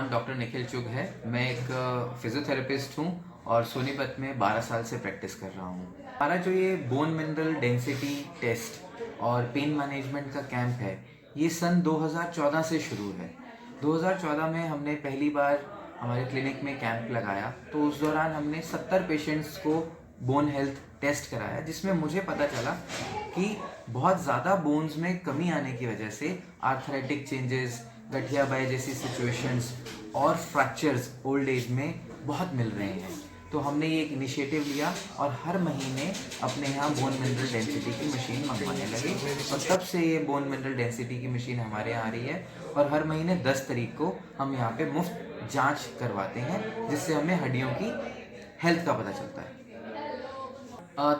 नाम डॉक्टर निखिल चुग है। मैं एक फिजियोथेरेपिस्ट हूँ और सोनीपत में 12 साल से प्रैक्टिस कर रहा हूँ। हमारा जो ये बोन मिनरल डेंसिटी टेस्ट और पेन मैनेजमेंट का कैंप है, ये सन 2014 से शुरू है। 2014 में हमने पहली बार हमारे क्लिनिक में कैंप लगाया, तो उस दौरान हमने 70 पेशेंट्स को बोन हेल्थ टेस्ट कराया, जिसमें मुझे पता चला कि बहुत ज़्यादा बोन्स में कमी आने की वजह से आर्थराइटिक चेंजेस, गठिया बाय जैसी सिचुएशंस और फ्रैक्चर्स ओल्ड एज में बहुत मिल रहे हैं। तो हमने ये एक इनिशिएटिव लिया और हर महीने अपने यहाँ बोन मिनरल डेंसिटी की मशीन मंगवाने लगे, और तब से ये बोन मिनरल डेंसिटी की मशीन हमारे यहाँ आ रही है। और हर महीने 10 तारीख को हम यहाँ पे मुफ्त जांच करवाते हैं, जिससे हमें हड्डियों की हेल्थ का पता चलता है।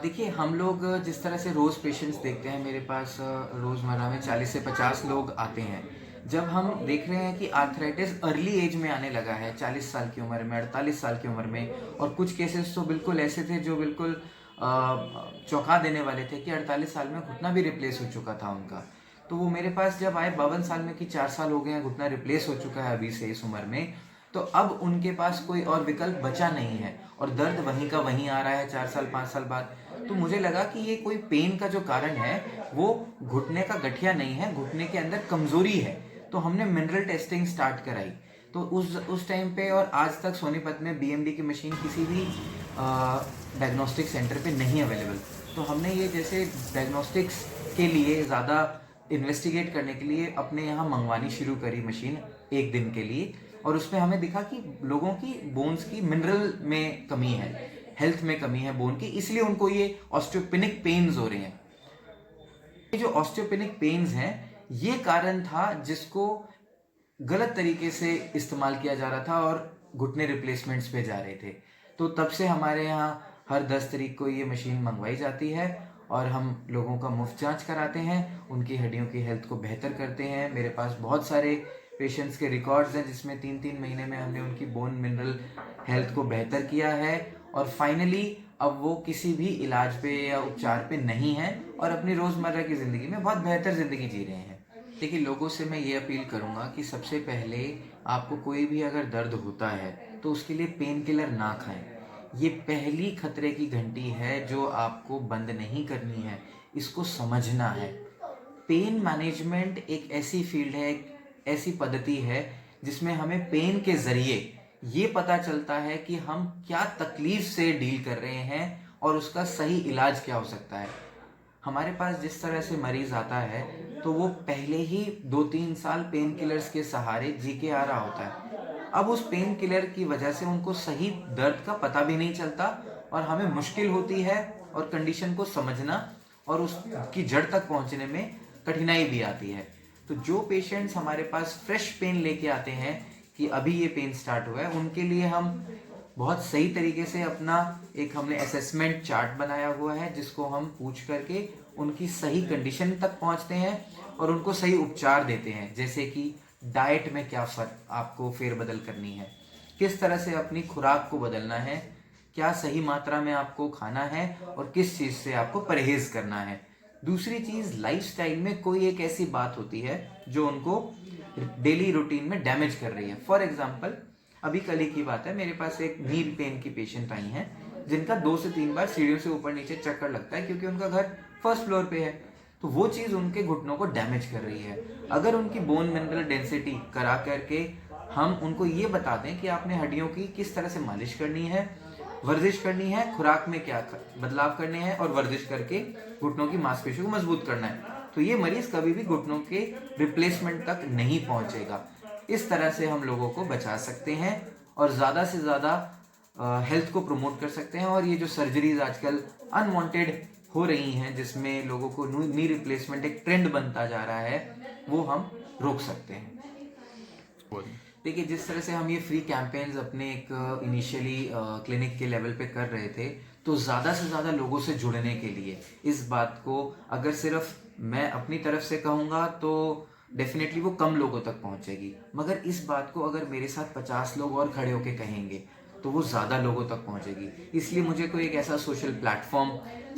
देखिए, हम लोग जिस तरह से रोज़ पेशेंट्स देखते हैं, मेरे पास रोज़मर्रा में 40 से 50 लोग आते हैं। जब हम देख रहे हैं कि आर्थराइटिस अर्ली एज में आने लगा है, 40 साल की उम्र में, 48 साल की उम्र में, और कुछ केसेस तो बिल्कुल ऐसे थे जो बिल्कुल चौंका देने वाले थे कि 48 साल में घुटना भी रिप्लेस हो चुका था उनका। तो वो मेरे पास जब आए 52 साल में कि 4 साल हो गए हैं, घुटना रिप्लेस हो चुका है अभी से इस उम्र में, तो अब उनके पास कोई और विकल्प बचा नहीं है और दर्द वहीं का वहीं आ रहा है 4 साल 5 साल बाद। तो मुझे लगा कि ये कोई पेन का जो कारण है वो घुटने का गठिया नहीं है, घुटने के अंदर कमजोरी है। तो हमने मिनरल टेस्टिंग स्टार्ट कराई। तो उस टाइम पे और आज तक सोनीपत में बीएमडी की मशीन किसी भी डायग्नोस्टिक सेंटर पे नहीं अवेलेबल। तो हमने ये जैसे डायग्नोस्टिक्स के लिए ज़्यादा इन्वेस्टिगेट करने के लिए अपने यहाँ मंगवानी शुरू करी मशीन एक दिन के लिए, और उसमें हमें दिखा कि लोगों की बोन्स की मिनरल में कमी है, हेल्थ में कमी है बोन की, इसलिए उनको ये ऑस्टियोपेनिक पेन्स हो रहे हैं। ये जो ऑस्टियोपेनिक पेन्स हैं, ये कारण था जिसको गलत तरीके से इस्तेमाल किया जा रहा था और घुटने रिप्लेसमेंट्स पे जा रहे थे। तो तब से हमारे यहाँ हर 10 तारीख को ये मशीन मंगवाई जाती है और हम लोगों का मुफ्त जांच कराते हैं, उनकी हड्डियों की हेल्थ को बेहतर करते हैं। मेरे पास बहुत सारे पेशेंट्स के रिकॉर्ड्स हैं जिसमें 3-3 महीने में हमने उनकी बोन मिनरल हेल्थ को बेहतर किया है, और फाइनली अब वो किसी भी इलाज पे या उपचार पे नहीं है और अपनी रोज़मर्रा की ज़िंदगी में बहुत बेहतर ज़िंदगी जी रहे हैं। देखिए, लोगों से मैं ये अपील करूँगा कि सबसे पहले आपको कोई भी अगर दर्द होता है तो उसके लिए पेन किलर ना खाएं। ये पहली खतरे की घंटी है जो आपको बंद नहीं करनी है, इसको समझना है। पेन मैनेजमेंट एक ऐसी फील्ड है, एक ऐसी पद्धति है जिसमें हमें पेन के ज़रिए ये पता चलता है कि हम क्या तकलीफ से डील कर रहे हैं और उसका सही इलाज क्या हो सकता है। हमारे पास जिस तरह से मरीज आता है तो वो पहले ही 2-3 साल पेन किलर्स के सहारे जी के आ रहा होता है। अब उस पेन किलर की वजह से उनको सही दर्द का पता भी नहीं चलता और हमें मुश्किल होती है और कंडीशन को समझना और उसकी जड़ तक पहुंचने में कठिनाई भी आती है। तो जो पेशेंट्स हमारे पास फ्रेश पेन लेके आते हैं कि अभी ये पेन स्टार्ट हुआ है, उनके लिए हम बहुत सही तरीके से अपना एक हमने असेसमेंट चार्ट बनाया हुआ है, जिसको हम पूछ करके उनकी सही कंडीशन तक पहुंचते हैं और उनको सही उपचार देते हैं। जैसे कि डाइट में क्या आपको फेरबदल करनी है, किस तरह से अपनी खुराक को बदलना है, क्या सही मात्रा में आपको खाना है और किस चीज़ से आपको परहेज करना है। दूसरी चीज़, लाइफस्टाइल में कोई एक ऐसी बात होती है जो उनको डेली रूटीन में डैमेज कर रही है। फॉर एग्जाम्पल, अभी कल ही की बात है, मेरे पास एक नी पेन की पेशेंट आई हैं जिनका 2 से 3 बार सीढ़ियों से ऊपर नीचे चक्कर लगता है क्योंकि उनका घर फर्स्ट फ्लोर पे है। तो वो चीज़ उनके घुटनों को डैमेज कर रही है। अगर उनकी बोन मिनरल डेंसिटी करा करके हम उनको ये बता दें कि आपने हड्डियों की किस तरह से मालिश करनी है, वर्जिश करनी है, खुराक में क्या बदलाव करने हैं और वर्जिश करके घुटनों की मांसपेशियों को मजबूत करना है, तो ये मरीज कभी भी घुटनों के रिप्लेसमेंट तक नहीं पहुंचेगा। इस तरह से हम लोगों को बचा सकते हैं और ज़्यादा से ज़्यादा हेल्थ को प्रमोट कर सकते हैं। और ये जो सर्जरीज आजकल अनवांटेड हो रही हैं जिसमें लोगों को नी रिप्लेसमेंट एक ट्रेंड बनता जा रहा है, वो हम रोक सकते हैं। देखिए, जिस तरह से हम ये फ्री कैंपेन्स अपने एक इनिशियली क्लिनिक के लेवल पे कर रहे थे, तो ज़्यादा से ज़्यादा लोगों से जुड़ने के लिए इस बात को अगर सिर्फ मैं अपनी तरफ से कहूँगा तो डेफिनेटली वो कम लोगों तक पहुँचेगी, मगर इस बात को अगर मेरे साथ 50 लोग और खड़े होके कहेंगे तो वो ज़्यादा लोगों तक पहुँचेगी। इसलिए मुझे कोई एक ऐसा सोशल प्लेटफॉर्म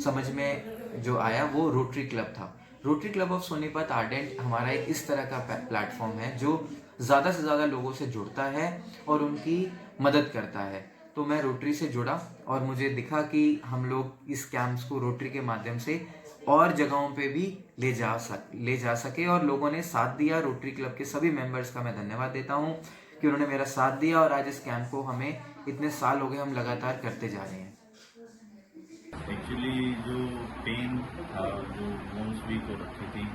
समझ में जो आया वो रोटरी क्लब था। Rotary club of Sonipat ardent हमारा एक इस तरह का प्लेटफॉर्म है जो ज़्यादा से ज़्यादा लोगों से जुड़ता है और उनकी मदद करता है। तो मैं रोटरी से जुड़ा और मुझे दिखा कि हम लोग इस कैंप्स को रोटरी के माध्यम से और जगहों पे भी ले जा सके और लोगों ने साथ दिया। रोटरी क्लब के सभी मेंबर्स का मैं धन्यवाद देता हूँ कि उन्होंने मेरा साथ दिया और आज इस कैंप को हमें इतने साल हो गए, हम लगातार करते जा रहे हैं। एक्चुअली जो पेन था, जो बोन्स वीक हो रखी थी,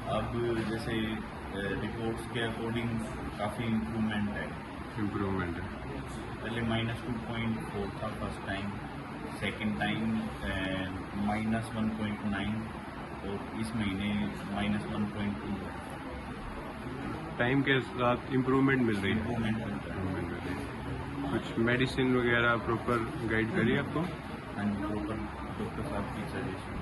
अब जैसे रिपोर्ट्स के अकॉर्डिंग काफ़ी इम्प्रूवमेंट है। पहले -2.4 था फर्स्ट टाइम, सेकंड टाइम -1.9 और इस महीने -1.2 टाइम के साथ इम्प्रूवमेंट मिल रही है। इम्प्रूवमेंट मिलता है। कुछ मेडिसिन वगैरह प्रॉपर गाइड करिए आपको? हाँ जी, प्रॉपर डॉक्टर साहब की सजेशन।